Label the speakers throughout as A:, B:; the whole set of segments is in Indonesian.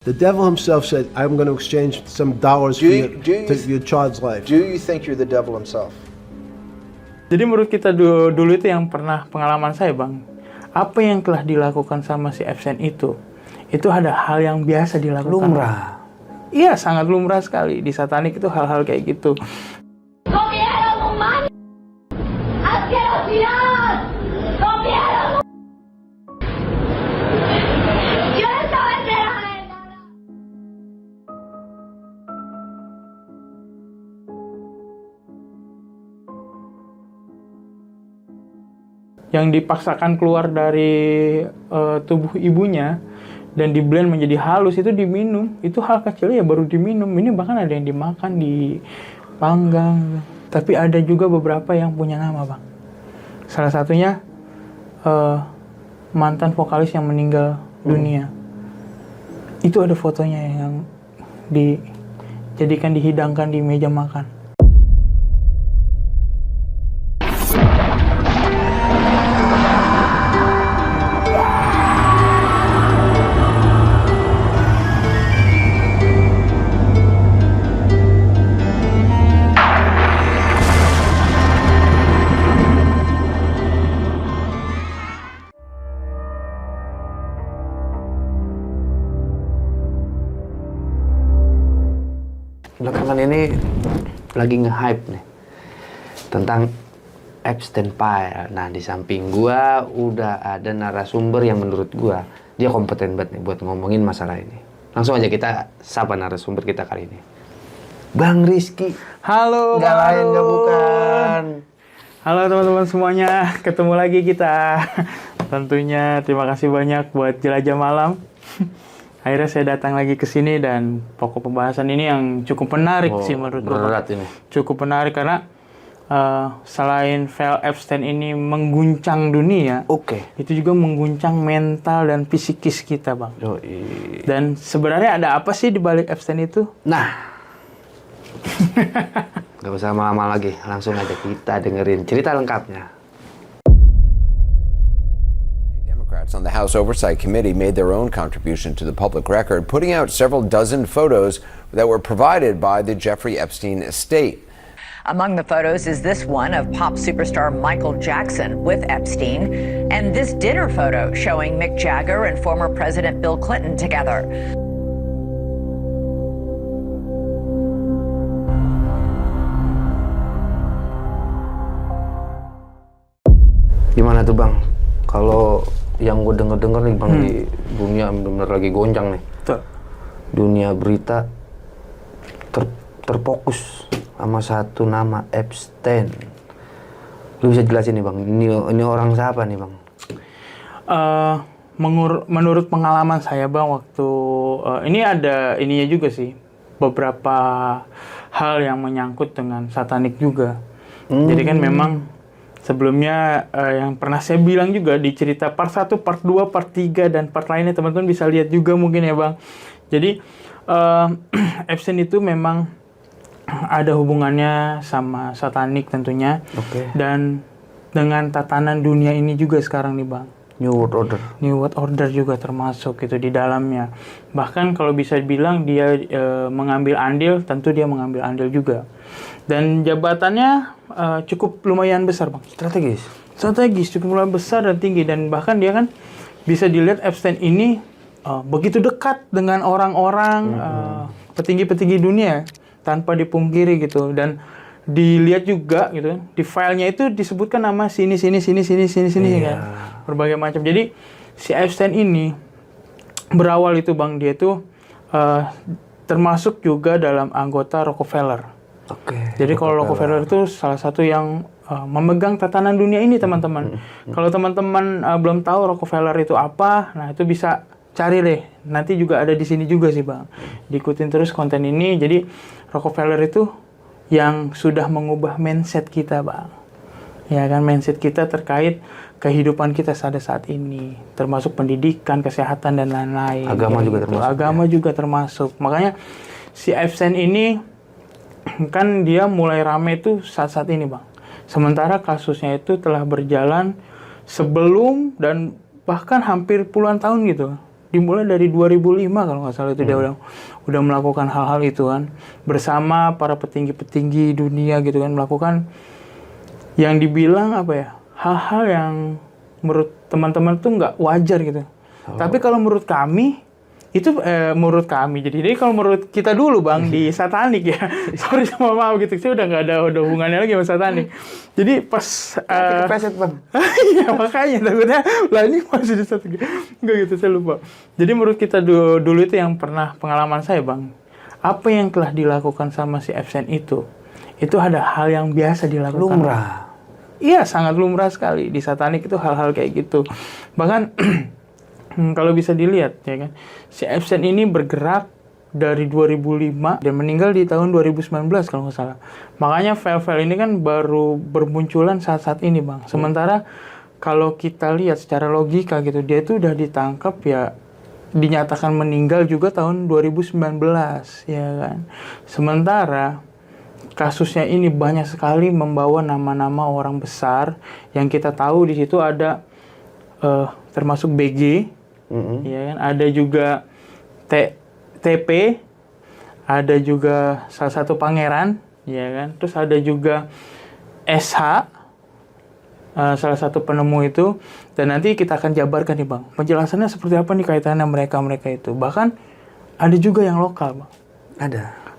A: The devil himself said, I'm going to exchange some dollars for your child's life.
B: Do you think you're the devil himself?
C: Jadi menurut kita dulu itu yang pernah pengalaman saya, Bang, apa yang telah dilakukan sama si Epstein itu ada hal yang biasa dilakukan.
D: Lumrah.
C: Iya, sangat lumrah sekali. Di satanik itu hal-hal kayak gitu. Yang dipaksakan keluar dari tubuh ibunya dan di-blend menjadi halus, itu diminum. Itu hal kecil ya, baru diminum. Ini bahkan ada yang dimakan, dipanggang. Tapi ada juga beberapa yang punya nama, Bang. Salah satunya mantan vokalis yang meninggal dunia. Itu ada fotonya yang dihidangkan di meja makan.
D: Belakangan ini lagi nge-hype nih tentang Epstein File. Nah, di samping gua udah ada narasumber yang menurut gua dia kompeten banget nih buat ngomongin masalah ini. Langsung aja kita sapa narasumber kita kali ini. Bang Rizky.
C: Halo,
D: Nggak lain nggak bukan.
C: Halo teman-teman semuanya, ketemu lagi kita. Tentunya terima kasih banyak buat Jelajah Malam. Akhirnya saya datang lagi ke sini dan pokok pembahasan ini yang cukup menarik sih menurut gue.
D: Berat ini.
C: Cukup menarik karena selain file Epstein ini mengguncang dunia, itu juga mengguncang mental dan psikis kita, Bang.
D: Yoi.
C: Dan sebenarnya ada apa sih di balik Epstein itu?
D: Nah, gak usah lama-lama lagi, langsung aja kita dengerin cerita lengkapnya.
E: Democrats on the House Oversight Committee made their own contribution to the public record, putting out several dozen photos that were provided by the Jeffrey Epstein estate.
F: Among the photos is this one of pop superstar Michael Jackson with Epstein, and this dinner photo showing Mick Jagger and former President Bill Clinton together.
D: Gimana tuh, Bang? Kalau yang gue denger nih, Bang, di dunia benar-benar lagi goncang nih.
C: Tuh.
D: Dunia berita terfokus sama satu nama, Epstein. Lu bisa jelasin nih, Bang, ini orang siapa nih, Bang?
C: Menurut pengalaman saya, Bang, waktu ini ada ininya juga sih, beberapa hal yang menyangkut dengan satanik juga. Jadi kan memang sebelumnya yang pernah saya bilang juga di cerita part 1, part 2, part 3, dan part lainnya teman-teman bisa lihat juga mungkin ya, Bang. Jadi Epstein itu memang ada hubungannya sama satanik tentunya. Dan dengan tatanan dunia ini juga sekarang nih, Bang.
D: New World Order.
C: New World Order juga termasuk gitu di dalamnya. Bahkan kalau bisa bilang dia mengambil andil, tentu dia mengambil andil juga. Dan jabatannya cukup lumayan besar, Bang. Strategis, cukup lumayan besar dan tinggi. Dan bahkan dia kan bisa dilihat Epstein ini begitu dekat dengan orang-orang petinggi-petinggi dunia tanpa dipungkiri gitu. Dan dilihat juga gitu, di filenya itu disebutkan nama sini kan. Berbagai macam. Jadi si Epstein ini berawal itu, Bang, dia itu termasuk juga dalam anggota Rockefeller. Jadi kalau Rockefeller itu salah satu yang memegang tatanan dunia ini, teman-teman. Kalau teman-teman belum tahu Rockefeller itu apa, nah itu bisa cari deh. Nanti juga ada di sini juga sih, Bang. Diikutin terus konten ini. Jadi Rockefeller itu yang sudah mengubah mindset kita, Bang. Ya kan, mindset kita terkait kehidupan kita pada saat ini, termasuk pendidikan, kesehatan, dan lain-lain.
D: Agama juga termasuk.
C: Agama juga termasuk. Makanya si Epstein ini kan dia mulai rame itu saat-saat ini, Bang. Sementara kasusnya itu telah berjalan sebelum dan bahkan hampir puluhan tahun gitu. Dimulai dari 2005 kalau nggak salah itu dia udah melakukan hal-hal itu kan, bersama para petinggi-petinggi dunia gitu kan, melakukan yang dibilang apa ya, hal-hal yang menurut teman-teman tuh nggak wajar gitu. Tapi kalau menurut kami itu menurut kami, jadi kalau menurut kita dulu Bang di satanik ya, sorry sama maaf gitu, saya udah nggak ada hubungannya lagi sama satanik. Jadi pas
D: Kepeset Bang.
C: iya makanya takutnya lah ini masih di satu nggak gitu, saya lupa. Jadi menurut kita dulu itu yang pernah pengalaman saya Bang, apa yang telah dilakukan sama si Epstein itu ada hal yang biasa dilakukan.
D: Lumrah.
C: Iya, sangat lumrah sekali di satanik itu hal-hal kayak gitu. Bahkan kalau bisa dilihat ya kan, si Epstein ini bergerak dari 2005 dan meninggal di tahun 2019 kalau nggak salah. Makanya file-file ini kan baru bermunculan saat-saat ini Bang. Sementara kalau kita lihat secara logika gitu, dia itu udah ditangkap ya, dinyatakan meninggal juga tahun 2019 ya kan. Sementara kasusnya ini banyak sekali membawa nama-nama orang besar yang kita tahu di situ ada termasuk BG, ya kan, ada juga TP, ada juga salah satu pangeran, ya kan, terus ada juga SH, salah satu penemu itu, dan nanti kita akan jabarkan nih Bang, penjelasannya seperti apa nih kaitannya mereka itu. Bahkan ada juga yang lokal Bang.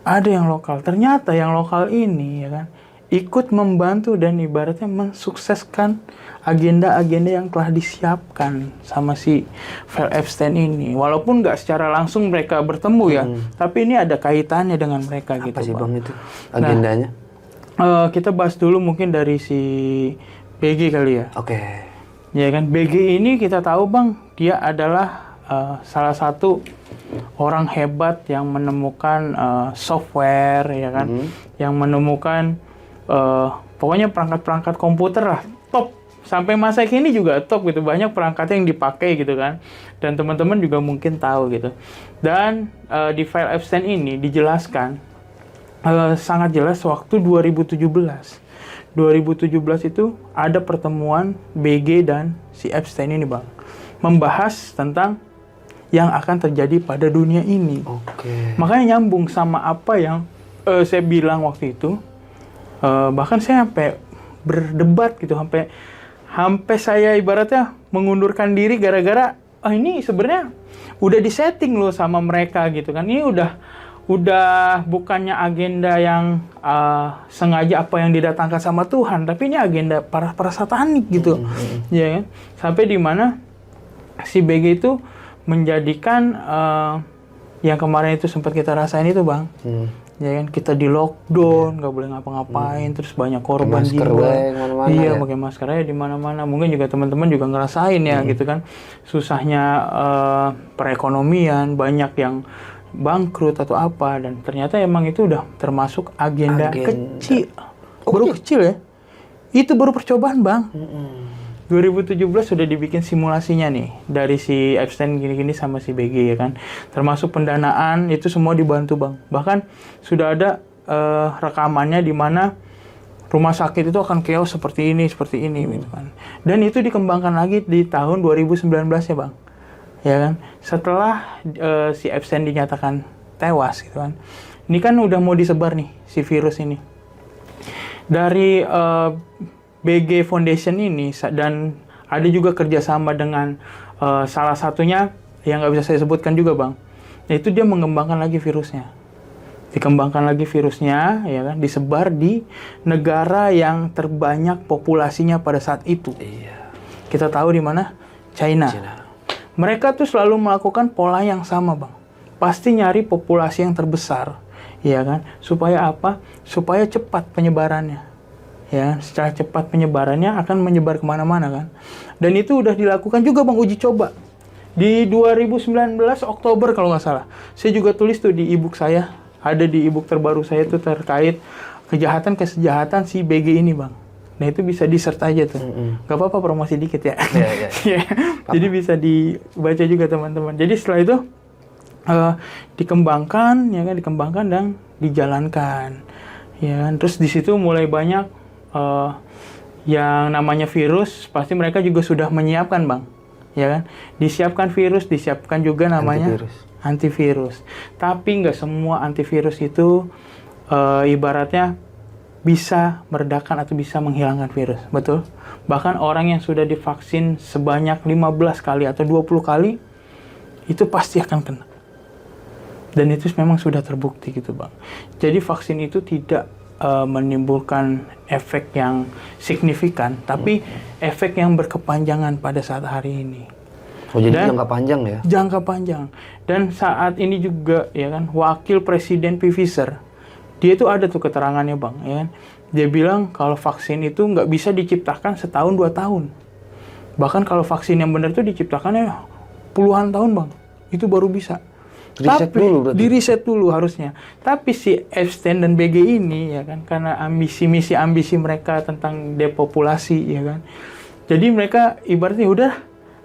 C: Ada yang lokal. Ternyata yang lokal ini ya kan ikut membantu dan ibaratnya mensukseskan agenda-agenda yang telah disiapkan sama si Val Epstein ini. Walaupun nggak secara langsung mereka bertemu ya, tapi ini ada kaitannya dengan mereka.
D: Apa
C: gitu
D: sih
C: Bang
D: itu agendanya?
C: Kita bahas dulu mungkin dari si BG kali ya.
D: Oke.
C: Ya kan, BG ini kita tahu Bang, dia adalah salah satu orang hebat yang menemukan software ya kan, yang menemukan pokoknya perangkat-perangkat komputer lah top, sampai masa kini juga top gitu, banyak perangkatnya yang dipakai gitu kan, dan teman-teman juga mungkin tahu gitu. Dan di file Epstein ini dijelaskan sangat jelas waktu 2017 itu ada pertemuan BG dan si Epstein ini Bang, membahas tentang yang akan terjadi pada dunia ini.
D: Oke.
C: Makanya nyambung sama apa yang saya bilang waktu itu. Bahkan saya sampai berdebat gitu, sampai saya ibaratnya mengundurkan diri gara-gara ini sebenarnya udah disetting loh sama mereka gitu kan. Ini udah bukannya agenda yang sengaja apa yang didatangkan sama Tuhan, tapi ini agenda para satanik gitu. Ya kan? Sampai di mana si BG itu menjadikan yang kemarin itu sempat kita rasain itu Bang, ya kan, kita di lockdown, nggak boleh ngapa-ngapain, terus banyak korban jiwa, iya, pakai masker aja di mana-mana. Mungkin juga teman-teman juga ngerasain ya gitu kan, susahnya perekonomian, banyak yang bangkrut atau apa, dan ternyata emang itu udah termasuk agenda kecil, baru kecil ya, itu baru percobaan Bang. 2017 sudah dibikin simulasinya nih dari si Epstein gini-gini sama si BG ya kan, termasuk pendanaan itu semua dibantu Bang. Bahkan sudah ada rekamannya di mana rumah sakit itu akan chaos seperti ini gitu kan. Dan itu dikembangkan lagi di tahun 2019 ya Bang. Ya kan, setelah si Epstein dinyatakan tewas gitu kan. Ini kan udah mau disebar nih si virus ini. Dari BG Foundation ini, dan ada juga kerjasama dengan salah satunya yang nggak bisa saya sebutkan juga Bang, yaitu dia mengembangkan lagi virusnya, ya kan, disebar di negara yang terbanyak populasinya pada saat itu. Kita tahu di mana? China. Mereka tuh selalu melakukan pola yang sama Bang, pasti nyari populasi yang terbesar, ya kan, supaya apa? Supaya cepat penyebarannya. Ya, secara cepat penyebarannya akan menyebar kemana-mana kan. Dan itu udah dilakukan juga Bang, uji coba. Di 2019 Oktober kalau nggak salah. Saya juga tulis tuh di e-book saya. Ada di e-book terbaru saya tuh terkait kejahatan si BG ini Bang. Nah itu bisa di-search aja tuh. Gak apa-apa promosi dikit ya. Jadi bisa dibaca juga teman-teman. Jadi setelah itu dikembangkan dan dijalankan. Ya, terus di situ mulai banyak yang namanya virus, pasti mereka juga sudah menyiapkan Bang. ya kan? Disiapkan virus, disiapkan juga namanya antivirus. Tapi nggak semua antivirus itu ibaratnya bisa meredakan atau bisa menghilangkan virus, betul? Bahkan orang yang sudah divaksin sebanyak 15 kali atau 20 kali, itu pasti akan kena. Dan itu memang sudah terbukti gitu, Bang. Jadi vaksin itu tidak menimbulkan efek yang signifikan, tapi efek yang berkepanjangan pada saat hari ini.
D: Oh, jadi jangka panjang ya?
C: Jangka panjang. Dan saat ini juga, ya kan, Wakil Presiden Pfizer, dia itu ada tuh keterangannya, Bang, ya kan? Dia bilang kalau vaksin itu nggak bisa diciptakan setahun 2 tahun. Bahkan kalau vaksin yang benar itu diciptakannya puluhan tahun, Bang. Itu baru bisa.
D: Riset dulu berarti?
C: Di riset dulu harusnya. Tapi si Epstein dan BG ini, ya kan, karena misi ambisi mereka tentang depopulasi, ya kan. Jadi mereka ibaratnya udah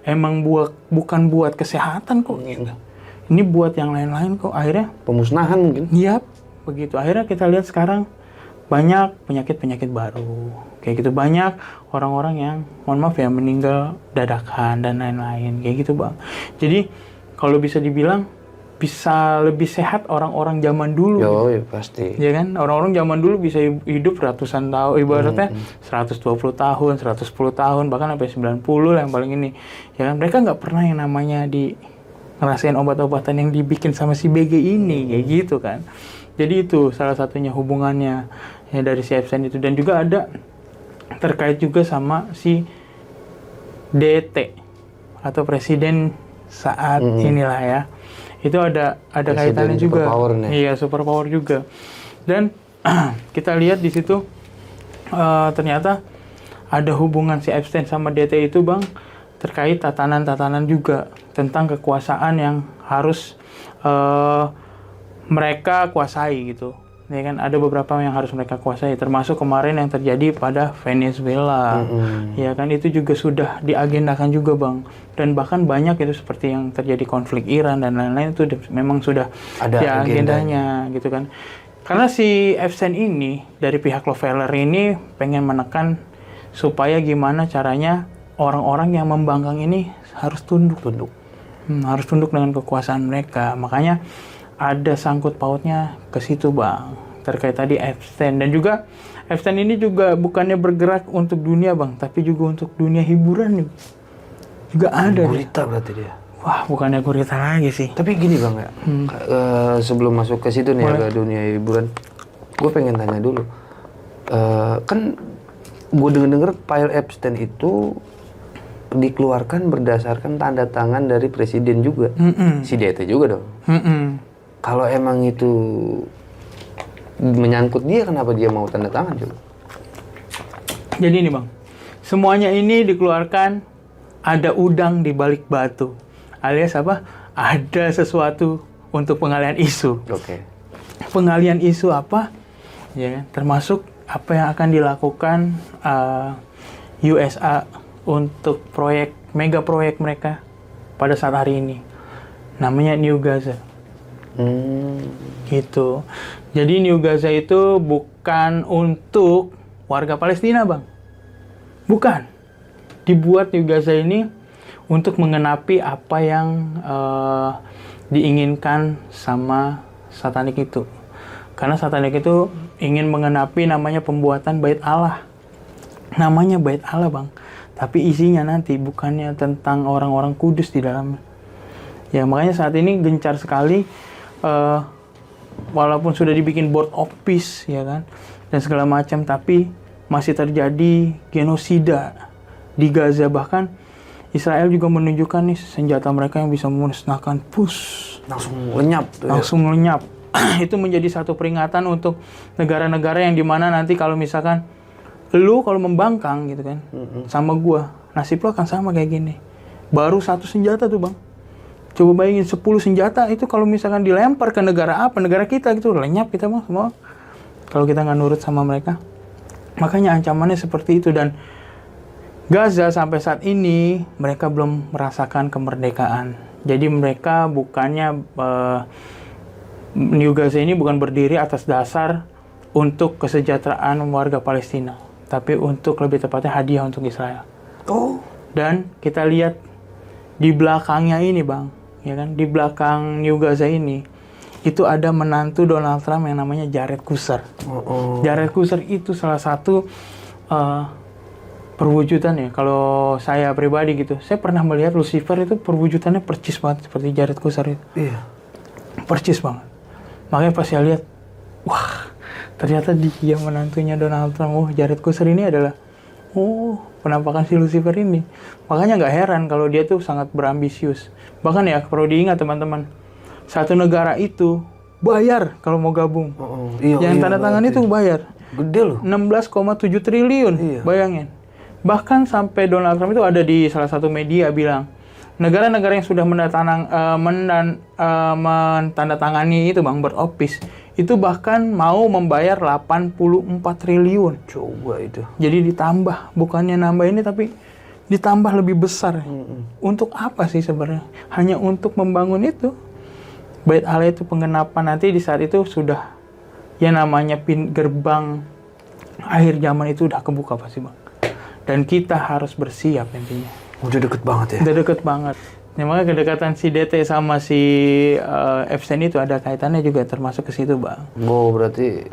C: emang bukan buat kesehatan kok gitu. Ini buat yang lain-lain kok. Akhirnya
D: pemusnahan mungkin.
C: Iya, begitu. Akhirnya kita lihat sekarang banyak penyakit-penyakit baru. Kayak gitu, banyak orang-orang yang mohon maaf ya meninggal dadakan dan lain-lain kayak gitu, Bang. Jadi kalau bisa dibilang bisa lebih sehat orang-orang zaman dulu.
D: Yo,
C: gitu.
D: ya pasti.
C: Ya kan? Orang-orang zaman dulu bisa hidup ratusan tahun, ibaratnya 120 tahun, 110 tahun, bahkan sampai 90 lah yang paling ini. Ya kan? Mereka nggak pernah yang namanya ngerasain obat-obatan yang dibikin sama si BG ini, kayak gitu kan. Jadi itu salah satunya hubungannya ya dari si Epstein itu. Dan juga ada terkait juga sama si DT atau presiden saat inilah ya. Itu ada kaitannya juga. Iya, superpower juga. Dan kita lihat di situ ternyata ada hubungan si Epstein sama DT itu, Bang, terkait tatanan-tatanan juga tentang kekuasaan yang harus mereka kuasai gitu. Ya kan, ada beberapa yang harus mereka kuasai, termasuk kemarin yang terjadi pada Venezuela. Ya kan, itu juga sudah diagendakan juga, Bang. Dan bahkan banyak itu seperti yang terjadi konflik Iran dan lain-lain itu memang sudah ada agendanya gitu kan. Karena si Epstein ini dari pihak Rockefeller ini pengen menekan supaya gimana caranya orang-orang yang membangkang ini harus tunduk. Harus tunduk dengan kekuasaan mereka. Makanya ada sangkut pautnya ke situ, Bang, terkait tadi Epstein. Dan juga Epstein ini juga bukannya bergerak untuk dunia, Bang, tapi juga untuk dunia hiburan nih. Juga ada.
D: Gurita berarti dia.
C: Wah, bukannya gurita lagi sih.
D: Tapi gini, Bang, ya. Sebelum masuk ke situ nih, ke dunia hiburan, gue pengen tanya dulu. Kan gue denger file Epstein itu dikeluarkan berdasarkan tanda tangan dari presiden juga. Si DT juga dong. Kalau emang itu menyangkut dia, kenapa dia mau tanda tangan juga?
C: Jadi ini, Bang, semuanya ini dikeluarkan ada udang di balik batu, alias apa? Ada sesuatu untuk pengalian isu.
D: Oke.
C: Pengalian isu apa? Ya, termasuk apa yang akan dilakukan USA untuk mega proyek mereka pada saat hari ini. Namanya New Gaza. Gitu. Jadi New Gaza itu bukan untuk warga Palestina, Bang. Bukan. Dibuat New Gaza ini untuk mengenapi apa yang diinginkan sama satanik itu. Karena satanik itu ingin mengenapi namanya pembuatan bait Allah. Namanya bait Allah, Bang. Tapi isinya nanti bukannya tentang orang-orang kudus di dalamnya. Ya, makanya saat ini gencar sekali walaupun sudah dibikin board of peace, ya kan, dan segala macam, tapi masih terjadi genosida di Gaza. Bahkan Israel juga menunjukkan nih senjata mereka yang bisa memusnahkan langsung lenyap. Itu menjadi satu peringatan untuk negara-negara yang dimana nanti kalau misalkan lu kalau membangkang gitu kan sama gua, nasib lu akan sama kayak gini. Baru satu senjata tuh, Bang. Coba bayangin 10 senjata itu kalau misalkan dilempar ke negara apa, negara kita gitu, lenyap kita mah semua. Kalau kita nggak nurut sama mereka. Makanya ancamannya seperti itu. Dan Gaza sampai saat ini mereka belum merasakan kemerdekaan. Jadi mereka bukannya New Gaza ini bukan berdiri atas dasar untuk kesejahteraan warga Palestina, tapi untuk lebih tepatnya hadiah untuk Israel. Dan kita lihat Di belakangnya ini bang, ya kan, di belakang New Gaza ini itu ada menantu Donald Trump yang namanya Jared Kushner. Jared Kushner itu salah satu perwujudan ya. Kalau saya pribadi gitu, saya pernah melihat Lucifer itu perwujudannya percis banget seperti Jared Kushner itu.
D: Iya.
C: Percis banget. Makanya pas saya lihat, wah, ternyata dia menantunya Donald Trump. Oh, Jared Kushner ini adalah penampakan si Lucifer ini. Makanya nggak heran kalau dia tuh sangat berambisius. Bahkan ya, perlu diingat teman-teman, satu negara itu bayar kalau mau gabung. Yang tanda tangan itu bayar.
D: Gede loh.
C: 16,7 triliun, bayangin. Bahkan sampai Donald Trump itu ada di salah satu media bilang, negara-negara yang sudah menandatangani itu bang, Bird of Peace, itu bahkan mau membayar 84 triliun.
D: Coba itu.
C: Jadi ditambah, bukannya nambah ini tapi ditambah lebih besar. Untuk apa sih sebenarnya? Hanya untuk membangun itu. Bait Allah itu penggenapan, nanti di saat itu sudah yang namanya gerbang akhir zaman itu udah kebuka pasti bang. Dan kita harus bersiap intinya.
D: Udah deket banget ya?
C: Udah deket banget. Ya, makanya kedekatan si DT sama si Epstein itu ada kaitannya juga termasuk ke situ bang.
D: Oh, berarti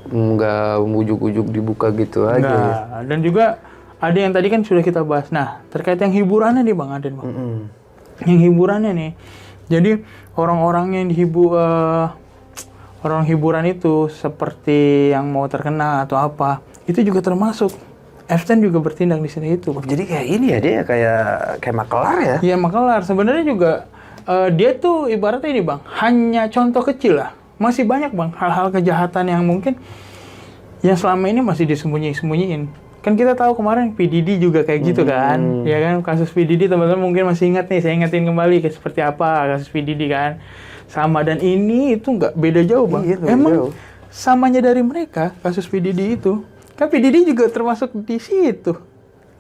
D: nggak ujuk-ujuk dibuka gitu aja ya?
C: Dan juga ada yang tadi kan sudah kita bahas. Nah, terkait yang hiburannya nih bang Aden bang. Yang hiburannya nih. Jadi orang-orang yang orang hiburan itu seperti yang mau terkenal atau apa, itu juga termasuk. Epstein juga bertindak di sini itu.
D: Jadi kayak ini ya, dia kayak makelar ya?
C: Iya makelar. Sebenarnya juga dia tuh ibaratnya ini bang, hanya contoh kecil lah. Masih banyak bang hal-hal kejahatan yang mungkin yang selama ini masih disembunyi-sembunyiin. Kan kita tahu kemarin P. Diddy juga kayak gitu kan, ya kan, kasus P. Diddy teman-teman mungkin masih ingat nih. Saya ingetin kembali kayak seperti apa kasus P. Diddy kan. Sama, dan ini itu nggak beda jauh bang.
D: Iya,
C: emang
D: jauh.
C: Samanya dari mereka kasus P. Diddy itu. Kan P. Diddy juga termasuk di situ,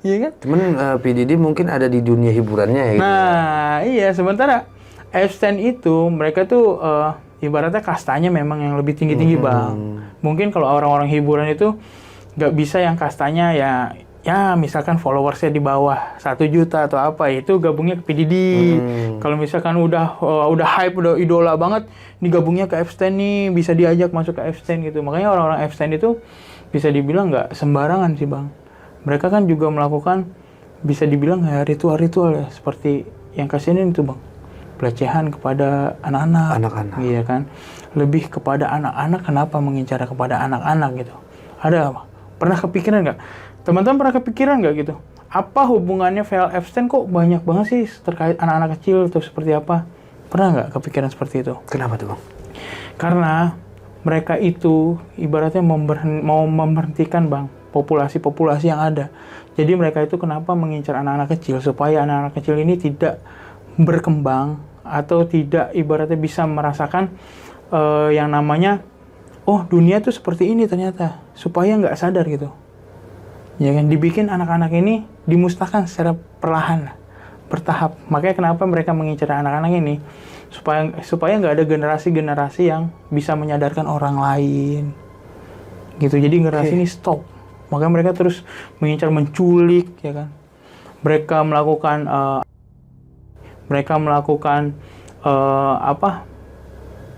C: iya kan?
D: Cuman P. Diddy mungkin ada di dunia hiburannya ya.
C: Nah, iya. Sementara Epstein itu mereka tuh ibaratnya kastanya memang yang lebih tinggi-tinggi bang. Mungkin kalau orang-orang hiburan itu nggak bisa yang kastanya ya misalkan followersnya di bawah 1 juta atau apa, itu gabungnya ke P. Diddy. Kalau misalkan udah hype, udah idola banget, ini gabungnya ke Epstein nih, bisa diajak masuk ke Epstein gitu. Makanya orang-orang Epstein itu bisa dibilang nggak sembarangan sih bang. Mereka kan juga melakukan, bisa dibilang ya ritual-ritual ya, seperti yang kasihin itu bang, pelecehan kepada anak-anak. Iya kan, lebih kepada anak-anak. Kenapa mengincar kepada anak-anak gitu? Ada apa? Pernah kepikiran nggak? Teman-teman pernah kepikiran nggak gitu? Apa hubungannya file Epstein kok banyak banget sih terkait anak-anak kecil atau seperti apa? Pernah nggak kepikiran seperti itu?
D: Kenapa tuh bang?
C: Karena mereka itu ibaratnya mau memberhentikan bang populasi-populasi yang ada. Jadi mereka itu kenapa mengincar anak-anak kecil? Supaya anak-anak kecil ini tidak berkembang atau tidak ibaratnya bisa merasakan yang namanya, oh dunia tuh seperti ini ternyata. Supaya nggak sadar gitu. Ya kan, dibikin anak-anak ini dimusnahkan secara perlahan, bertahap. Makanya kenapa mereka mengincar anak-anak ini? Supaya nggak ada generasi-generasi yang bisa menyadarkan orang lain gitu. Jadi generasi ini stop. Makanya mereka terus mengincar, menculik, ya kan. Mereka melakukan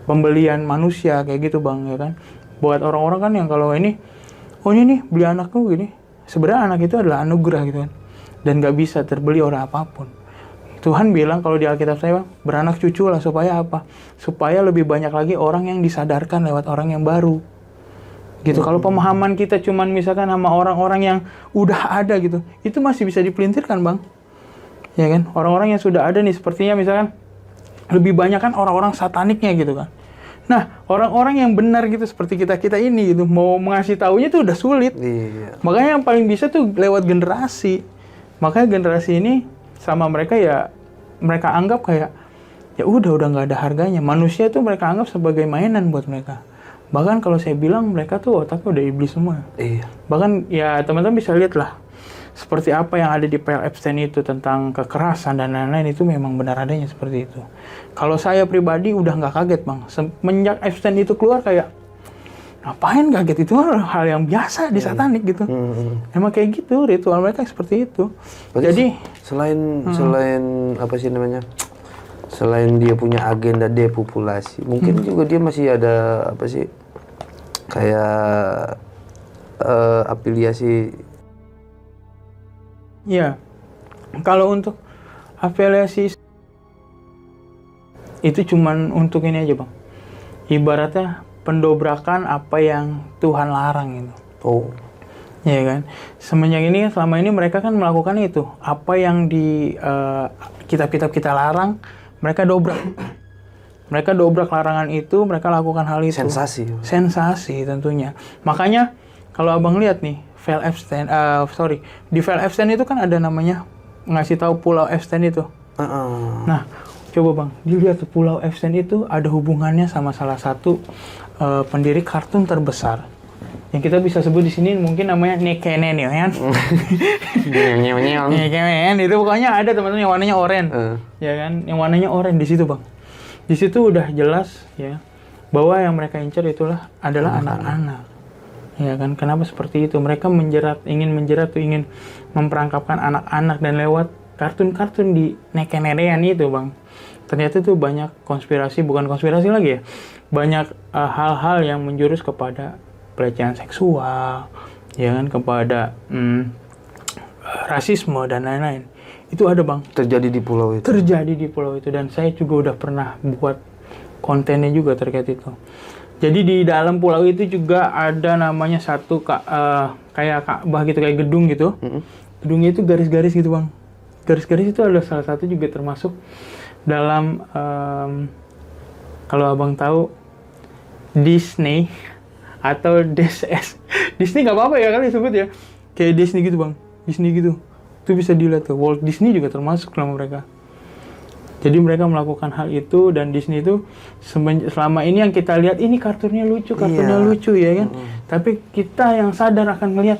C: pembelian manusia kayak gitu bang, ya kan. Buat orang-orang kan yang kalau ini nih beli anakku gini, sebenarnya anak itu adalah anugerah gitu kan, dan nggak bisa terbeli oleh apapun. Tuhan bilang kalau di Alkitab saya, beranak cucu lah, supaya apa? Supaya lebih banyak lagi orang yang disadarkan lewat orang yang baru. Gitu. Kalau pemahaman kita cuman misalkan sama orang-orang yang udah ada gitu, itu masih bisa dipelintirkan, Bang. Ya kan? Orang-orang yang sudah ada nih, sepertinya misalkan lebih banyak kan orang-orang sataniknya gitu kan. Nah, orang-orang yang benar gitu seperti kita-kita ini gitu, mau ngasih taunya tuh udah sulit.
D: Iya.
C: Makanya yang paling bisa tuh lewat generasi. Makanya generasi ini sama mereka ya, mereka anggap kayak ya udah nggak ada harganya. Manusia tuh mereka anggap sebagai mainan buat mereka. Bahkan kalau saya bilang mereka tuh otaknya udah iblis semua.
D: Iya.
C: Bahkan ya teman-teman bisa lihat lah seperti apa yang ada di file Epstein itu tentang kekerasan dan lain-lain, itu memang benar adanya seperti itu. Kalau saya pribadi udah nggak kaget, Bang. Semenjak Epstein itu keluar kayak ngapain kaget, itu hal yang biasa di satanik gitu. Emang kayak gitu ritual mereka seperti itu.
D: Berarti
C: Jadi
D: selain apa sih namanya? Selain dia punya agenda depopulasi, mungkin juga dia masih ada apa sih? Kayak afiliasi.
C: ya, kalau untuk afiliasi itu cuman untuk ini aja bang, ibaratnya pendobrakan apa yang Tuhan larang gitu.
D: Oh,
C: Ya kan, semenjak ini selama ini mereka kan melakukan itu, apa yang di kitab-kitab kita larang, mereka dobrak. Mereka dobrak larangan itu, mereka lakukan hal itu. Sensasi tentunya. Makanya kalau abang lihat nih, di file Epstein itu kan ada namanya ngasih tahu Pulau Epstein itu. Nah, coba bang, dilihat tuh Pulau Epstein itu ada hubungannya sama salah satu pendiri kartun terbesar yang kita bisa sebut di sini mungkin namanya Nick Cannon ya kan? Nick Cannon itu pokoknya ada teman-teman yang warnanya oranye, ya kan? Yang warnanya oranye di situ bang. Di situ udah jelas ya bahwa yang mereka incar adalah anak-anak. Ya kan? Kenapa seperti itu? Mereka ingin memperangkapkan anak-anak dan lewat kartun-kartun di Nick Cannon itu bang. Ternyata itu banyak bukan konspirasi lagi ya. Banyak hal-hal yang menjurus kepada pelecehan seksual, ya kan, kepada rasisme dan lain-lain. Itu ada bang.
D: terjadi di pulau itu.
C: Dan saya juga udah pernah buat kontennya juga terkait itu. Jadi di dalam pulau itu juga ada namanya satu kayak Ka'bah gitu, kayak gedung gitu. Gedungnya itu garis-garis gitu bang. Garis-garis itu adalah salah satu juga termasuk dalam kalau abang tahu Disney atau DSS. Disney nggak apa-apa ya kali disebut ya. Kayak Disney gitu bang. Disney gitu. Itu bisa dilihat tuh. Walt Disney juga termasuk nama mereka. Jadi mereka melakukan hal itu dan Disney itu selama ini yang kita lihat ini kartunnya lucu ya kan. Tapi kita yang sadar akan melihat,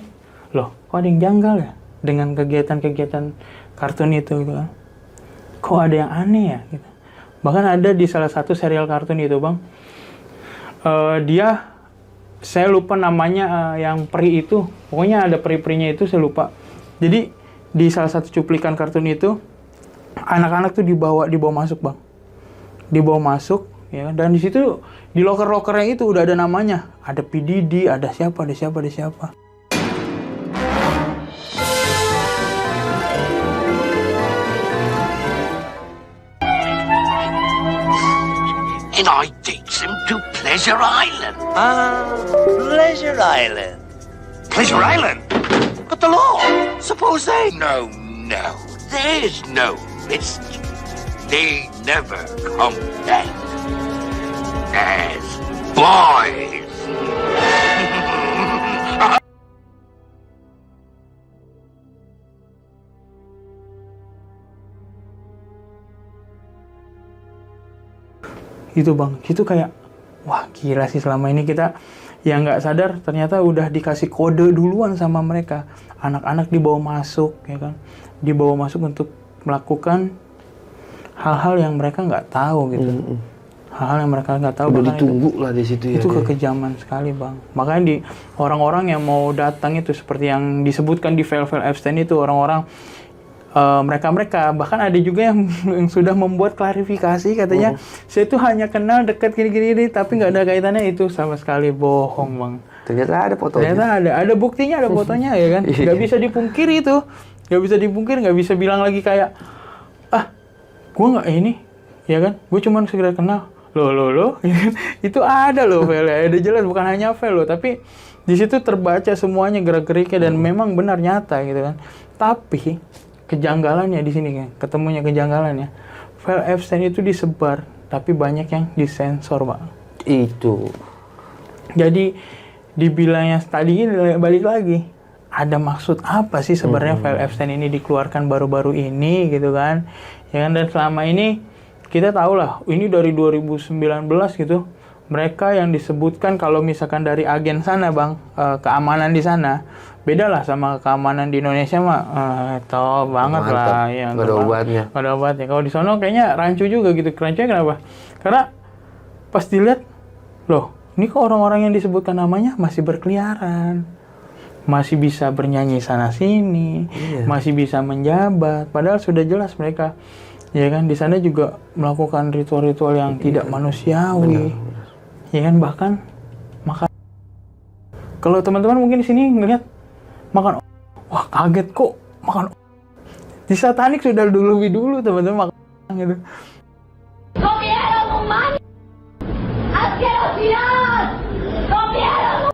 C: loh kok ada yang janggal ya dengan kegiatan-kegiatan kartun itu gitu kan. Kok ada yang aneh ya gitu. Bahkan ada di salah satu serial kartun itu bang. Saya lupa namanya yang peri itu. Pokoknya ada peri-perinya itu saya lupa. Jadi di salah satu cuplikan kartun itu anak-anak tuh dibawa masuk bang. Dibawa masuk ya. Dan di situ di loker-lokernya itu udah ada namanya. Ada P. Diddy, ada siapa.
G: And I takes him to Pleasure Island. Pleasure Island. Pleasure Island? But the law. Suppose they... No. There's no risk. They never come back. As boys.
C: Itu bang, itu kayak wah gila sih, selama ini kita yang nggak sadar ternyata udah dikasih kode duluan sama mereka. Anak-anak dibawa masuk ya kan, dibawa masuk untuk melakukan hal-hal yang mereka nggak tahu gitu. Hal-hal yang mereka nggak tahu.
D: Udah ditunggu lah di situ ya.
C: Itu kekejaman sekali bang. Makanya di orang-orang yang mau datang itu seperti yang disebutkan di file-file Epstein itu, orang-orang mereka bahkan ada juga yang sudah membuat klarifikasi katanya saya itu hanya kenal dekat gini tapi nggak ada kaitannya. Itu sama sekali bohong bang.
D: Ternyata ada fotonya.
C: Ternyata ada buktinya, ada fotonya ya kan. Nggak bisa dipungkiri itu, nggak bisa bilang lagi kayak gue nggak ini ya kan, gue cuma sekedar kenal lo itu ada loh file, ada jelas, bukan hanya file loh, tapi di situ terbaca semuanya gerak-geriknya dan memang benar nyata gitu kan. Tapi kejanggalannya di sini kan, ketemunya kejanggalannya. File Epstein itu disebar, tapi banyak yang disensor, Bang.
D: Itu.
C: Jadi dibilangnya tadi ini balik lagi. Ada maksud apa sih sebenarnya file Epstein ini dikeluarkan baru-baru ini gitu kan? Ya kan, dan selama ini kita tahu lah, ini dari 2019 gitu. Mereka yang disebutkan kalau misalkan dari agen sana, Bang, keamanan di sana beda lah sama keamanan di Indonesia mah top banget. Mantap lah ya.
D: Gak ada obatnya.
C: Gak ada obatnya. Kalau di sono kayaknya rancu juga gitu. Rancunya kenapa? Karena pas dilihat, loh ini kok orang-orang yang disebutkan namanya masih berkeliaran, masih bisa bernyanyi sana sini, masih bisa menjabat, padahal sudah jelas mereka, ya kan, di sana juga melakukan ritual-ritual yang tidak manusiawi, ya kan, bahkan makan. Kalau teman-teman mungkin di sini ngelihat makan, wah kaget kok makan. Di satanik sudah lebih dulu teman-teman makan gitu.
H: ¡Comieron humanos! ¡Asquerosidad! ¡Comieron!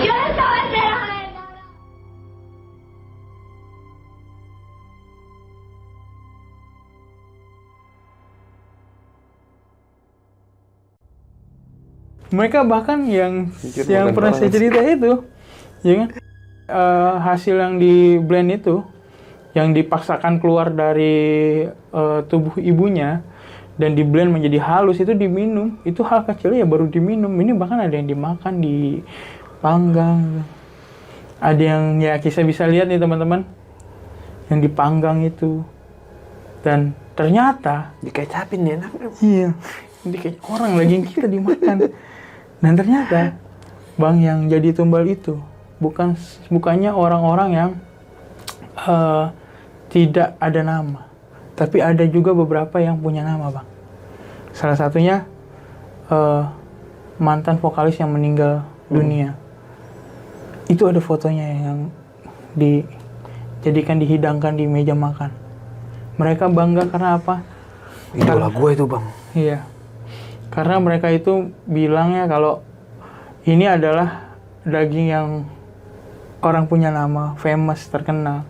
H: Yo no estaba enterada de nada.
C: Mereka bahkan yang pernah saya cerita itu, ya kan, hasil yang di blend itu, yang dipaksakan keluar dari tubuh ibunya dan di blend menjadi halus, itu diminum. Itu hal kecil ya baru diminum. Ini bahkan ada yang dimakan, dipanggang. Ada yang ya kita bisa lihat nih teman-teman, yang dipanggang itu. Dan ternyata
D: Dikecapin ya, enak.
C: iya, ini kayak orang lagi yang kita dimakan. Dan ternyata bang yang jadi tumbal itu bukannya orang-orang yang tidak ada nama, tapi ada juga beberapa yang punya nama bang. Salah satunya mantan vokalis yang meninggal dunia. Itu ada fotonya yang dihidangkan di meja makan. Mereka bangga karena apa?
D: Idola gue itu bang.
C: Iya. Karena mereka itu bilangnya kalau ini adalah daging yang orang punya nama, famous, terkenal.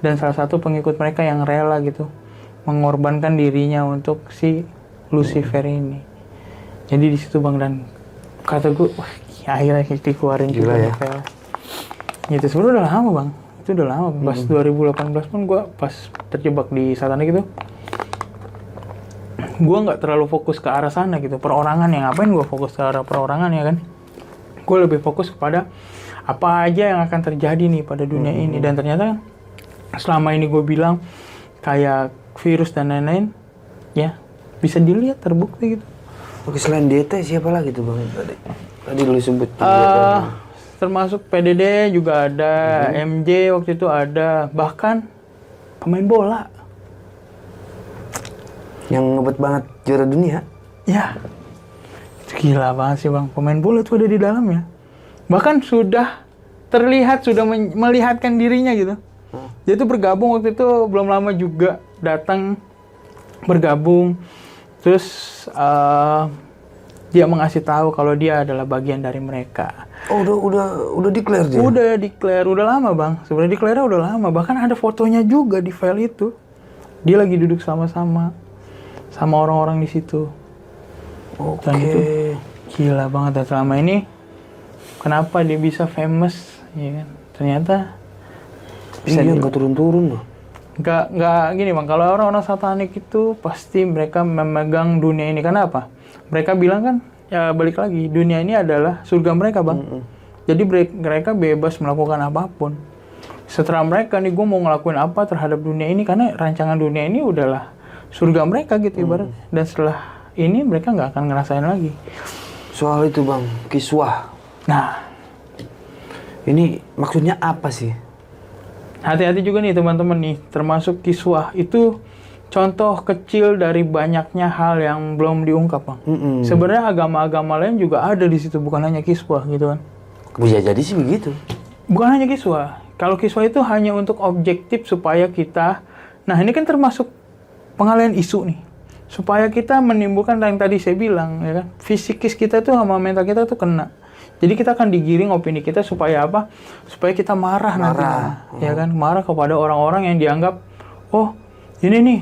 C: Dan salah satu pengikut mereka yang rela gitu mengorbankan dirinya untuk si Lucifer ini. Jadi di situ bang, dan kata gue, wah akhirnya dikeluarin juga
D: ya.
C: Itu sebenarnya udah lama bang. Itu udah lama. Pas 2018 pun gue pas terjebak di satanik itu, gue nggak terlalu fokus ke arah sana gitu, perorangan. Yang ngapain gue fokus ke arah perorangan ya kan? Gue lebih fokus kepada apa aja yang akan terjadi nih pada dunia ini. Dan ternyata selama ini gue bilang kayak virus dan lain-lain, ya bisa dilihat, terbukti gitu.
D: Oke, selain DT siapa lagi tuh bang tadi lu sebut?
C: Termasuk PDD juga ada, MJ waktu itu ada, bahkan pemain bola
D: yang ngebet banget juara dunia.
C: ya. Itu gila banget sih bang, pemain bola itu ada di dalamnya, bahkan sudah terlihat, sudah melihatkan dirinya gitu. Dia tuh bergabung waktu itu, belum lama juga datang bergabung, terus dia mengasih tahu kalau dia adalah bagian dari mereka.
D: Oh udah declare dia?
C: Udah declare, udah lama bang. Sebenarnya declare udah lama, bahkan ada fotonya juga di file itu. Dia lagi duduk sama-sama sama orang-orang di situ.
D: Oke.
C: Dan itu gila banget. Dan selama ini kenapa dia bisa famous, ya kan? Ternyata
D: Iya, nggak turun-turun loh.
C: Nggak gini bang, kalau orang-orang satanik itu pasti mereka memegang dunia ini. Karena apa? Mereka bilang kan, ya balik lagi, dunia ini adalah surga mereka bang. Jadi mereka bebas melakukan apapun. Setelah mereka nih, gue mau ngelakuin apa terhadap dunia ini, karena rancangan dunia ini udahlah surga mereka gitu ibarat. Dan setelah ini mereka nggak akan ngerasain lagi.
D: Soal itu bang, kiswah.
C: Nah,
D: Ini maksudnya apa sih?
C: hati-hati juga nih teman-teman nih, termasuk kiswah itu contoh kecil dari banyaknya hal yang belum diungkap bang. Sebenarnya agama-agama lain juga ada di situ, bukan hanya kiswah gitu kan.
D: Bisa jadi sih begitu.
C: Bukan hanya kiswah. Kalau kiswah itu hanya untuk objektif supaya kita, nah ini kan termasuk pengalihan isu nih, supaya kita menimbulkan yang tadi saya bilang ya kan, fisikis kita tuh sama mental kita tuh kena. Jadi kita akan digiring opini kita supaya apa? Supaya kita marah nanti, ya kan? Marah kepada orang-orang yang dianggap, oh ini nih,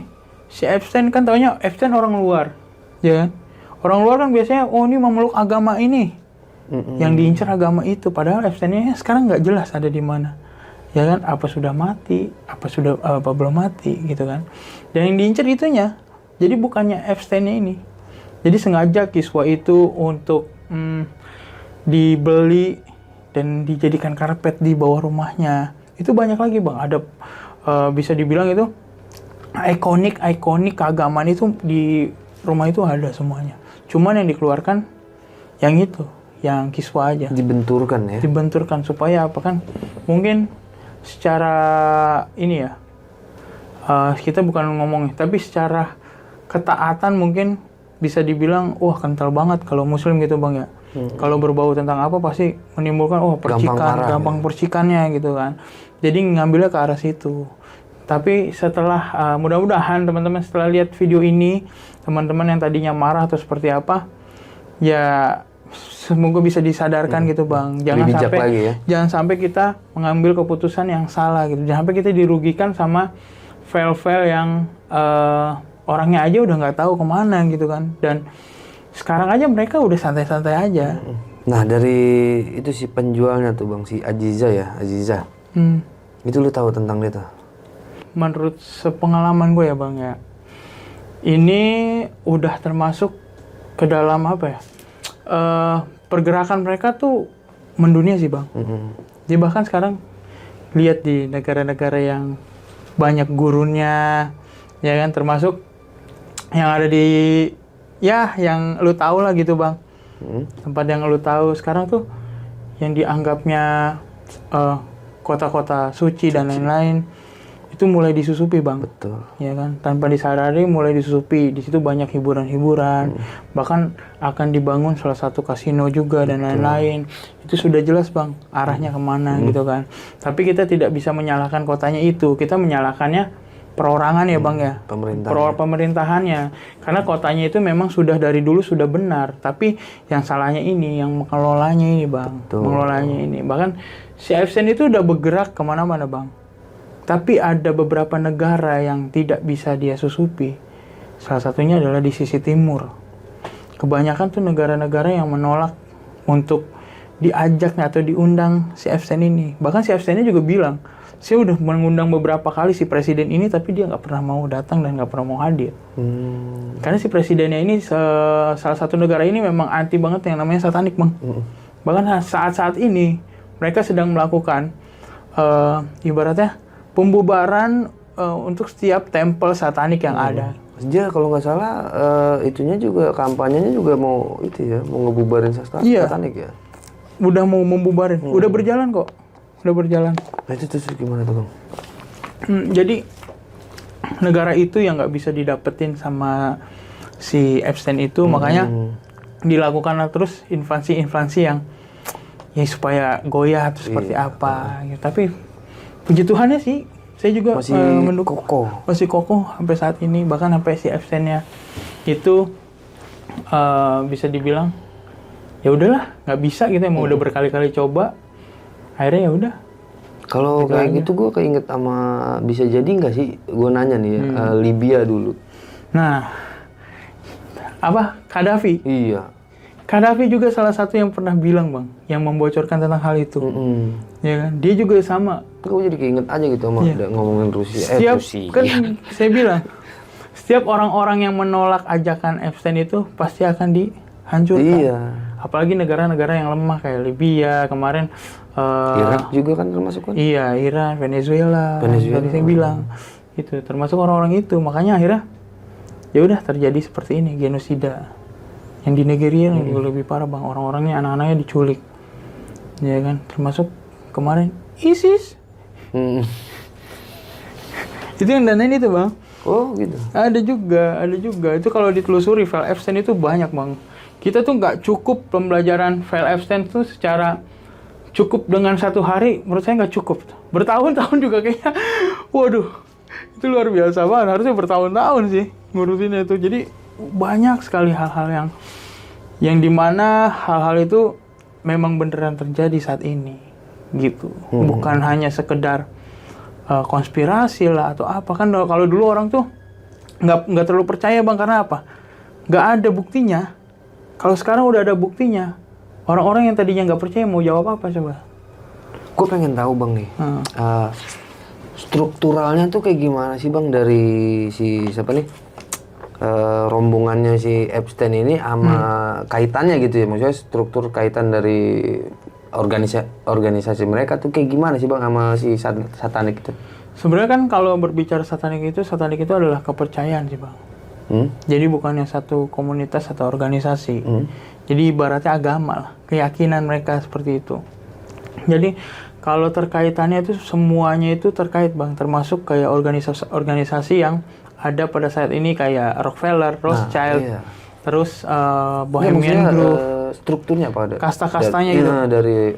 C: si Epstein kan taunya Epstein orang luar, ya kan? Orang luar kan biasanya, oh ini memeluk agama ini, yang diincar agama itu. Padahal Epsteinnya sekarang nggak jelas ada di mana, ya kan? Apa sudah mati, apa belum mati, gitu kan? Dan yang diincar itunya, jadi bukannya Epsteinnya ini. Jadi sengaja kiswah itu untuk dibeli dan dijadikan karpet di bawah rumahnya. Itu banyak lagi bang. Ada bisa dibilang itu ikonik keagamaan itu rumah itu ada semuanya. Cuman yang dikeluarkan yang itu, yang kiswa aja.
D: Dibenturkan ya.
C: Dibenturkan supaya apa kan? Mungkin secara ini ya, kita bukan ngomong, tapi secara ketaatan mungkin bisa dibilang, wah kental banget kalau Muslim gitu bang ya. Kalau berbau tentang apa pasti menimbulkan, gampang percikannya gitu kan. Jadi ngambilnya ke arah situ. Tapi setelah mudah-mudahan teman-teman setelah lihat video ini, teman-teman yang tadinya marah atau seperti apa, ya semoga bisa disadarkan gitu bang. Jangan sampai kita mengambil keputusan yang salah gitu. Jangan sampai kita dirugikan sama file-file yang orangnya aja udah nggak tahu kemana gitu kan. Dan sekarang aja mereka udah santai-santai aja.
D: Nah dari itu si penjualnya tuh bang, si Aziza. Itu lu tahu tentang dia tuh?
C: Menurut sepengalaman gue ya bang ya, ini udah termasuk ke dalam apa ya, pergerakan mereka tuh mendunia sih bang. Jadi bahkan sekarang lihat di negara-negara yang banyak gurunnya, ya kan, termasuk yang ada di, ya yang lu tahu lah gitu bang. Tempat yang lu tahu sekarang tuh yang dianggapnya kota-kota suci dan lain-lain itu mulai disusupi bang.
D: Betul.
C: Ya kan, tanpa disadari mulai disusupi. Di situ banyak hiburan-hiburan, bahkan akan dibangun salah satu kasino juga dan lain-lain. Itu sudah jelas bang arahnya kemana gitu kan. Tapi kita tidak bisa menyalahkan kotanya itu, kita menyalahkannya perorangan ya bang ya, pemerintahannya. Karena kotanya itu memang sudah dari dulu sudah benar, tapi yang salahnya ini, yang mengelolanya ini bang. Mengelolanya ini, bahkan si Epstein itu udah bergerak kemana-mana bang. Tapi ada beberapa negara yang tidak bisa dia susupi. Salah satunya adalah di sisi timur. Kebanyakan tuh negara-negara yang menolak untuk diajaknya atau diundang si Epstein ini. Bahkan si Epstein juga bilang, saya udah mengundang beberapa kali si presiden ini, tapi dia nggak pernah mau datang dan nggak pernah mau hadir. Karena si presidennya ini, salah satu negara ini memang anti banget yang namanya satanik bang. Bahkan saat-saat ini mereka sedang melakukan ibaratnya pembubaran untuk setiap tempel satanik yang ada.
D: Dia kalau nggak salah itunya juga kampanyenya juga mau itu ya, mau ngebubarin satanik ya.
C: Udah mau membubarin, udah berjalan kok, udah berjalan.
D: Nah itu terus gimana tuh bang?
C: Jadi negara itu yang nggak bisa didapetin sama si Epstein itu, makanya dilakukan terus invasi-invasi yang ya supaya goyah atau seperti apa. Gitu. Tapi puji Tuhannya sih, saya juga masih kokoh sampai saat ini. Bahkan sampai si Epstein-nya itu bisa dibilang ya udahlah, nggak bisa gitu, emang udah berkali-kali coba, akhirnya ya udah.
D: Kalau kayak gitu gue keinget sama, bisa jadi nggak sih, gue nanya nih ya, Libya dulu.
C: Nah, apa, Gaddafi?
D: Iya.
C: Gaddafi juga salah satu yang pernah bilang bang, yang membocorkan tentang hal itu. Ya kan, dia juga sama.
D: Gue jadi keinget aja gitu sama ngomongin Rusia.
C: Rusia. Kan saya bilang, setiap orang-orang yang menolak ajakan Epstein itu pasti akan dihancurkan.
D: Iya.
C: Apalagi negara-negara yang lemah kayak Libya kemarin.
D: Irak juga kan termasuk kan?
C: Iya, Iran, Venezuela. Tadi saya bilang itu termasuk orang-orang itu. Makanya akhirnya ya udah terjadi seperti ini, genosida. Yang di Nigeria yang juga lebih parah bang, orang-orangnya, anak-anaknya diculik, ya kan, termasuk kemarin ISIS. Itu yang danain itu bang.
D: Oh gitu.
C: Ada juga. Itu kalau ditelusuri file Epstein itu banyak bang. Kita tuh nggak cukup pembelajaran file Epstein tuh secara cukup dengan satu hari, menurut saya nggak cukup. Bertahun-tahun juga kayaknya, waduh, itu luar biasa banget. Harusnya bertahun-tahun sih ngurusinnya itu. Jadi banyak sekali hal-hal yang dimana hal-hal itu memang beneran terjadi saat ini gitu. Bukan hanya sekedar konspirasi lah atau apa. Kan kalau dulu orang tuh nggak terlalu percaya bang, karena apa, nggak ada buktinya. Kalau sekarang udah ada buktinya, orang-orang yang tadinya nggak percaya mau jawab apa coba?
D: Gue pengen tahu bang nih, strukturalnya tuh kayak gimana sih bang dari si siapa nih? Rombongannya si Epstein ini sama kaitannya gitu ya, maksudnya struktur kaitan dari organisasi mereka tuh kayak gimana sih bang sama si satanik itu?
C: Sebenarnya kan kalau berbicara satanik itu adalah kepercayaan sih bang. Jadi bukannya satu komunitas atau organisasi. Jadi ibaratnya agama lah, keyakinan mereka seperti itu. Jadi kalau terkaitannya itu semuanya itu terkait Bang, termasuk kayak organisasi yang ada pada saat ini kayak Rockefeller, Rothschild,
D: iya.
C: terus
D: Ya,
C: Bohemian
D: maksudnya,
C: Group,
D: strukturnya apa ada?
C: kasta-kastanya gitu.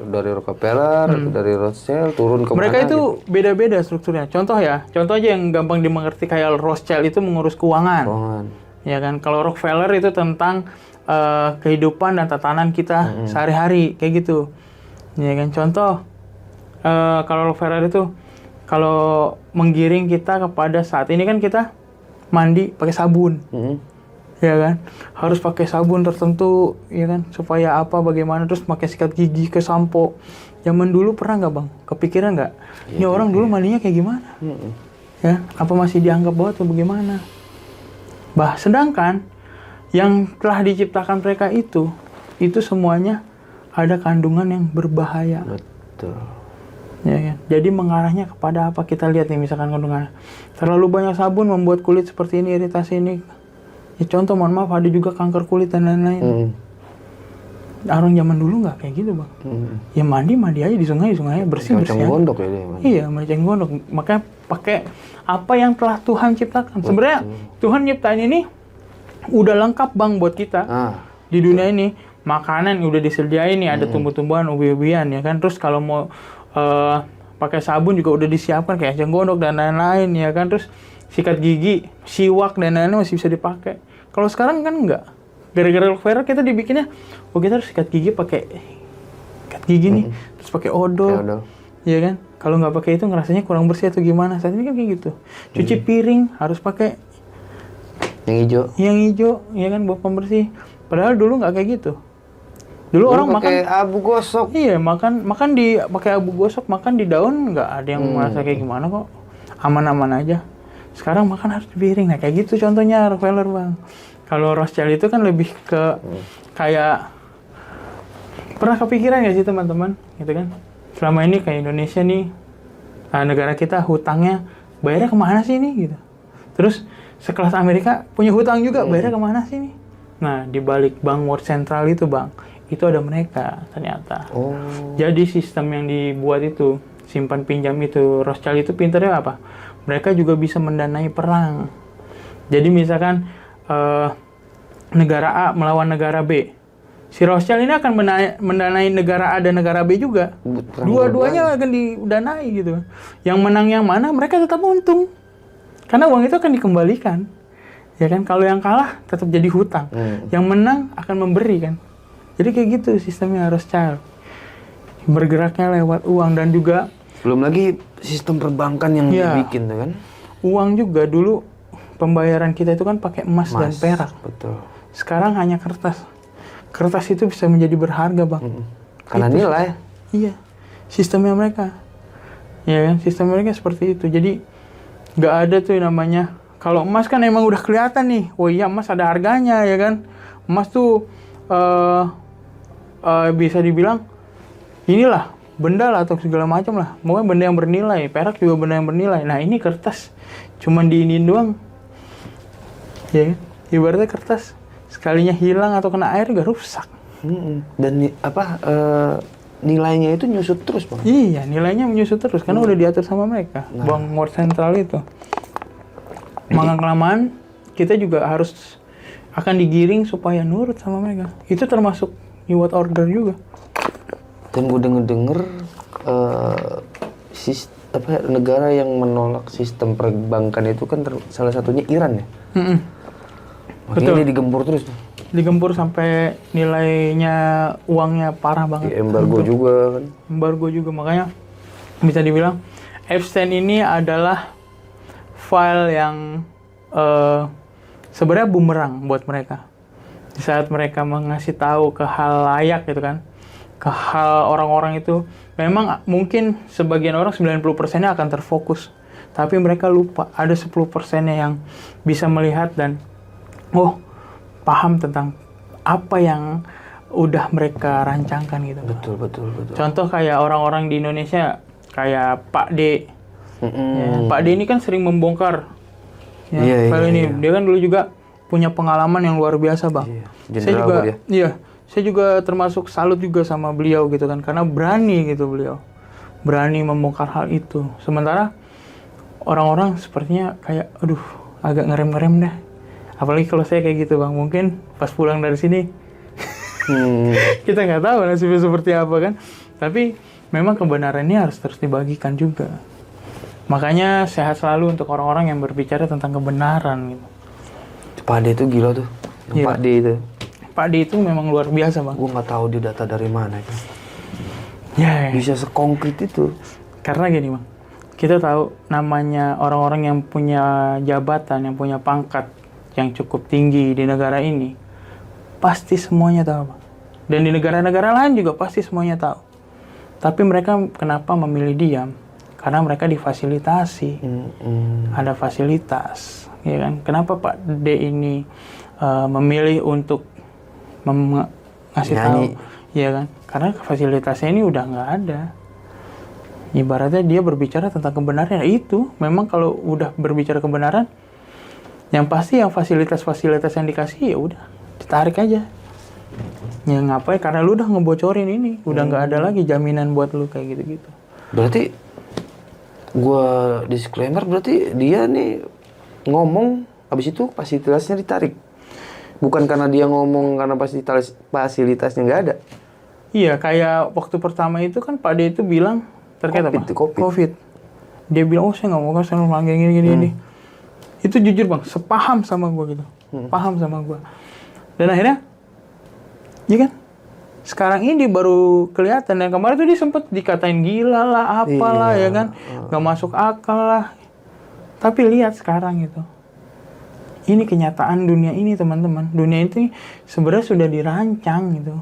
D: Dari Rockefeller, dari Rothschild turun ke
C: Mereka
D: mana
C: itu
D: gitu.
C: beda-beda strukturnya. Contoh aja yang gampang dimengerti kayak Rothschild itu mengurus keuangan. Ya kan, kalau Rockefeller itu tentang kehidupan dan tatanan kita sehari-hari kayak gitu. Ya kan, contoh kalau Rockefeller itu kalau menggiring kita kepada saat ini kan kita mandi pakai sabun. Ya kan, harus pakai sabun tertentu, ya kan, supaya apa, bagaimana, terus pakai sikat gigi ke sampo. Zaman dulu pernah nggak Bang, kepikiran nggak? Ini orang dulu mandinya kayak gimana? Ya, apa masih dianggap bawah atau bagaimana? Sedangkan yang telah diciptakan mereka itu semuanya ada kandungan yang berbahaya.
D: Betul.
C: Ya kan? Jadi mengarahnya kepada apa? Kita lihat nih misalkan kandungannya. Terlalu banyak sabun membuat kulit seperti ini, iritasi ini. Ya contoh, mohon maaf, ada juga kanker kulit dan lain-lain. Orang zaman dulu nggak kayak gitu Bang. Ya mandi aja di sungai bersih
D: Macam gondok ya dia.
C: Iya, macam gondok. Makanya pakai apa yang telah Tuhan ciptakan. Sebenarnya Tuhan nyiptain ini udah lengkap Bang buat kita. Di dunia ini makanan udah disediain nih, ada tumbuh-tumbuhan, ubi-ubian ya kan. Terus kalau mau pakai sabun juga udah disiapkan kayak eceng gondok dan lain-lain ya kan. Terus sikat gigi, siwak dan lain-lain masih bisa dipakai. Kalau sekarang kan enggak. Gara-gara Rockefeller kita dibikinnya, kita harus sikat gigi pakai sikat gigi nih, terus pakai odol. Ya kan? Kalau nggak pakai itu ngerasanya kurang bersih atau gimana. Saat ini kan kayak gitu. Cuci piring harus pakai yang hijau, ya kan, buat pembersih. Padahal dulu nggak kayak gitu. Dulu orang
D: pakai
C: makan
D: abu gosok.
C: Iya, makan di pakai abu gosok, makan di daun nggak ada yang merasa kayak gimana kok. Aman-aman aja. Sekarang makan harus di piring. Nah, kayak gitu contohnya Rockefeller, Bang. Kalau Rothschild itu kan lebih ke kayak pernah kepikiran nggak sih teman-teman, gitu kan? Selama ini kayak Indonesia nih, negara kita hutangnya bayarnya kemana sih nih gitu. Terus sekelas Amerika punya hutang juga, bayarnya kemana sih nih? Nah, di balik bank World Central itu Bang, itu ada mereka ternyata. Jadi sistem yang dibuat itu, simpan pinjam itu, Rothschild itu pinternya apa? Mereka juga bisa mendanai perang. Jadi misalkan negara A melawan negara B, si Rothschild ini akan mendanai negara A dan negara B juga. Dua-duanya akan didanai gitu. Yang menang yang mana, mereka tetap untung. Karena uang itu akan dikembalikan. Ya kan, kalau yang kalah tetap jadi hutang. Yang menang akan memberi kan. Jadi kayak gitu sistemnya Rothschild. Bergeraknya lewat uang dan juga
D: belum lagi sistem perbankan yang dibikin tuh kan. Uang
C: juga dulu pembayaran kita itu kan pakai emas dan perak.
D: Betul.
C: Sekarang hanya kertas. Kertas itu bisa menjadi berharga, Bang.
D: Karena
C: itu
D: nilai.
C: Iya. Sistemnya mereka. Ya kan, sistem mereka seperti itu. Jadi nggak ada tuh namanya. Kalau emas kan emang udah kelihatan nih. Oh iya, emas ada harganya ya kan. Emas tuh bisa dibilang inilah benda lah atau segala macam lah. Pokoknya benda yang bernilai. Perak juga benda yang bernilai. Nah ini kertas. Cuman diinin doang. Ya, ibaratnya kertas sekalinya hilang atau kena air udah rusak.
D: Dan nilainya itu nyusut terus, Bang.
C: Iya, nilainya menyusut terus karena udah diatur sama mereka. Bank World Central itu. Maka kelamaan kita juga harus akan digiring supaya nurut sama mereka. Itu termasuk New World Order juga.
D: Dan gue denger negara yang menolak sistem perbankan itu kan salah satunya Iran ya. Makanya dia digempur terus.
C: Digempur sampai nilainya uangnya parah banget.
D: Di embargo juga kan.
C: Embargo juga, makanya bisa dibilang Epstein ini adalah file yang sebenarnya bumerang buat mereka. Di saat mereka mengasih tahu ke hal layak gitu kan, ke hal orang-orang itu, memang mungkin sebagian orang 90%-nya akan terfokus. Tapi mereka lupa, ada 10%-nya yang bisa melihat dan paham tentang apa yang udah mereka rancangkan gitu.
D: Betul.
C: Contoh kayak orang-orang di Indonesia, kayak Pak D. Ya, Pak D ini kan sering membongkar file ini. Dia kan dulu juga punya pengalaman yang luar biasa, Bang.
D: Iya,
C: Saya
D: jenderal
C: juga,
D: dia.
C: iya, saya juga termasuk salut juga sama beliau gitu kan, karena berani gitu beliau, berani membongkar hal itu. Sementara orang-orang sepertinya kayak, aduh, agak ngerem-ngerem deh. Apalagi kalau saya kayak gitu, Bang. Mungkin pas pulang dari sini, kita nggak tahu nasibnya seperti apa kan. Tapi memang kebenarannya harus terus dibagikan juga. Makanya sehat selalu untuk orang-orang yang berbicara tentang kebenaran gitu.
D: Pak D itu gila tuh. Yang
C: Iya.
D: Pak D itu.
C: Pak D itu memang luar biasa, Bang.
D: Gue nggak tahu dia data dari mana itu.
C: Ya,
D: Bisa sekonkret itu.
C: karena gini, Bang. Kita tahu namanya orang-orang yang punya jabatan, yang punya pangkat yang cukup tinggi di negara ini, pasti semuanya tahu, Bang. Dan di negara-negara lain juga pasti semuanya tahu. Tapi mereka kenapa memilih diam? Karena mereka difasilitasi. Ada fasilitas, ya kan? Kenapa Pak D ini memilih untuk ngasih tahu? Ya kan? Karena fasilitasnya ini udah nggak ada. Ibaratnya dia berbicara tentang kebenaran, ya itu. Memang kalau udah berbicara kebenaran, yang pasti yang fasilitas-fasilitas yang dikasih ya udah ditarik aja. Ya ngapain? Karena lu udah ngebocorin ini, udah nggak ada lagi jaminan buat lu kayak gitu-gitu.
D: Berarti gue disclaimer, berarti dia nih ngomong habis itu fasilitasnya ditarik. Bukan karena dia ngomong karena fasilitasnya nggak ada.
C: Iya, kayak waktu pertama itu kan Pak D itu bilang terkait apa? COVID. Dia bilang, oh saya nggak mau kasih gini. Itu jujur, Bang, sepaham sama gue gitu. Paham sama gue. Dan akhirnya, iya kan? Sekarang ini baru kelihatan. Dan kemarin tuh dia sempet dikatain gila lah, apalah, ya kan? Gak masuk akal lah. Tapi lihat sekarang gitu. Ini kenyataan dunia ini, teman-teman. Dunia itu sebenarnya sudah dirancang gitu.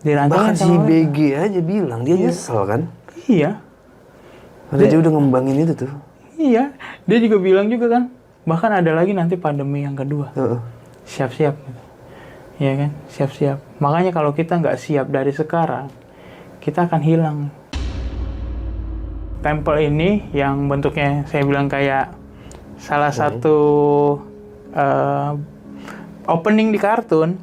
C: Dirancang
D: Bahkan si BG aja bilang, dia nyesel kan?
C: Iya.
D: Dia udah ngembangin itu tuh.
C: Iya. Dia juga bilang juga kan, bahkan ada lagi nanti pandemi yang kedua. Siap-siap gitu. Ya kan, siap-siap. Makanya kalau kita nggak siap dari sekarang, kita akan hilang. Tempel ini yang bentuknya saya bilang kayak salah satu opening di kartun,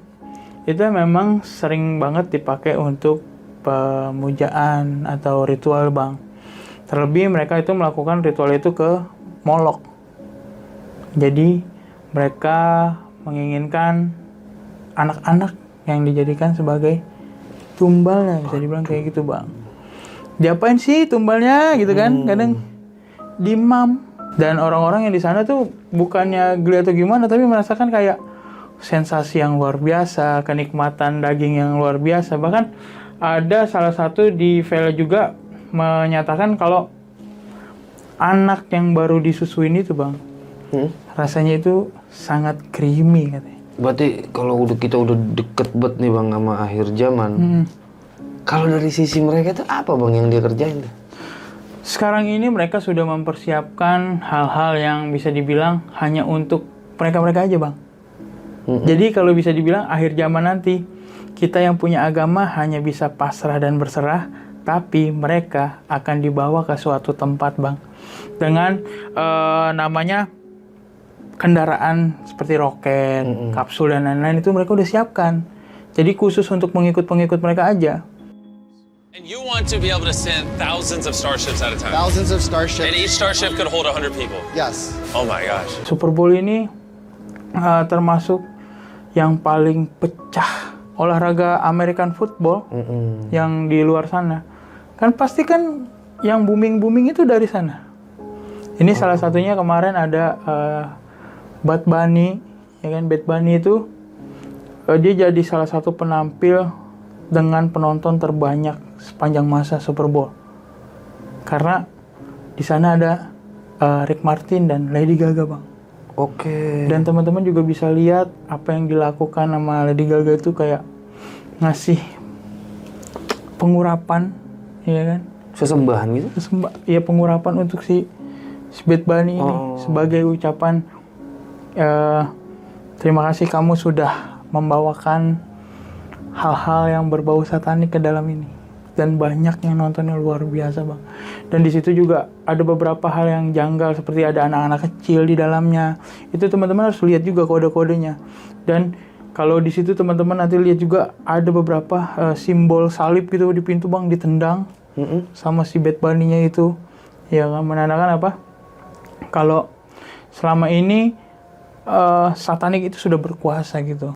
C: itu memang sering banget dipakai untuk pemujaan atau ritual, Bang. Terlebih mereka itu melakukan ritual itu ke Molok. Jadi mereka menginginkan anak-anak yang dijadikan sebagai tumbalnya, bisa dibilang kayak gitu, Bang. Diapain sih tumbalnya gitu kan? Kadang dimam. Dan orang-orang yang di sana tuh bukannya geli atau gimana, tapi merasakan kayak sensasi yang luar biasa, kenikmatan daging yang luar biasa. Bahkan ada salah satu di Vela juga menyatakan kalau anak yang baru disusuin itu, Bang, rasanya itu sangat creamy katanya.
D: Berarti kalau kita udah deket banget nih, Bang, sama akhir zaman. Kalau dari sisi mereka itu apa, Bang, yang dia kerjain tuh?
C: Sekarang ini mereka sudah mempersiapkan hal-hal yang bisa dibilang hanya untuk mereka-mereka aja, Bang. Jadi kalau bisa dibilang akhir zaman nanti, kita yang punya agama hanya bisa pasrah dan berserah, tapi mereka akan dibawa ke suatu tempat, Bang. Dengan namanya kendaraan seperti roket, kapsul, dan lain-lain itu mereka udah siapkan. Jadi khusus untuk pengikut-pengikut mereka aja.
I: And you want to be able to send thousands of starships at a time.
B: Thousands of starships.
I: And each starship could hold 100 people.
B: Yes.
I: Oh my gosh.
C: Super Bowl ini termasuk yang paling pecah olahraga American football yang di luar sana. Kan pasti kan yang booming itu dari sana. Ini salah satunya kemarin ada Bad Bunny, ya kan? Bad Bunny itu dia jadi salah satu penampil dengan penonton terbanyak sepanjang masa Super Bowl. Karena di sana ada Rick Martin dan Lady Gaga, Bang.
D: Oke.
C: Dan teman-teman juga bisa lihat apa yang dilakukan sama Lady Gaga itu kayak ngasih pengurapan, ya kan?
D: Sesembahan gitu?
C: Ya pengurapan untuk si Bad Bunny ini sebagai ucapan terima kasih kamu sudah membawakan hal-hal yang berbau satanik ke dalam ini. Dan banyak yang nontonnya luar biasa, Bang. Dan di situ juga ada beberapa hal yang janggal, seperti ada anak-anak kecil di dalamnya. Itu teman-teman harus lihat juga kode-kodenya. Dan kalau di situ teman-teman nanti lihat juga ada beberapa simbol salib gitu di pintu Bang, ditendang sama si Bad Bunny-nya itu. Ya kan, menandakan apa? Kalau selama ini satanik itu sudah berkuasa gitu.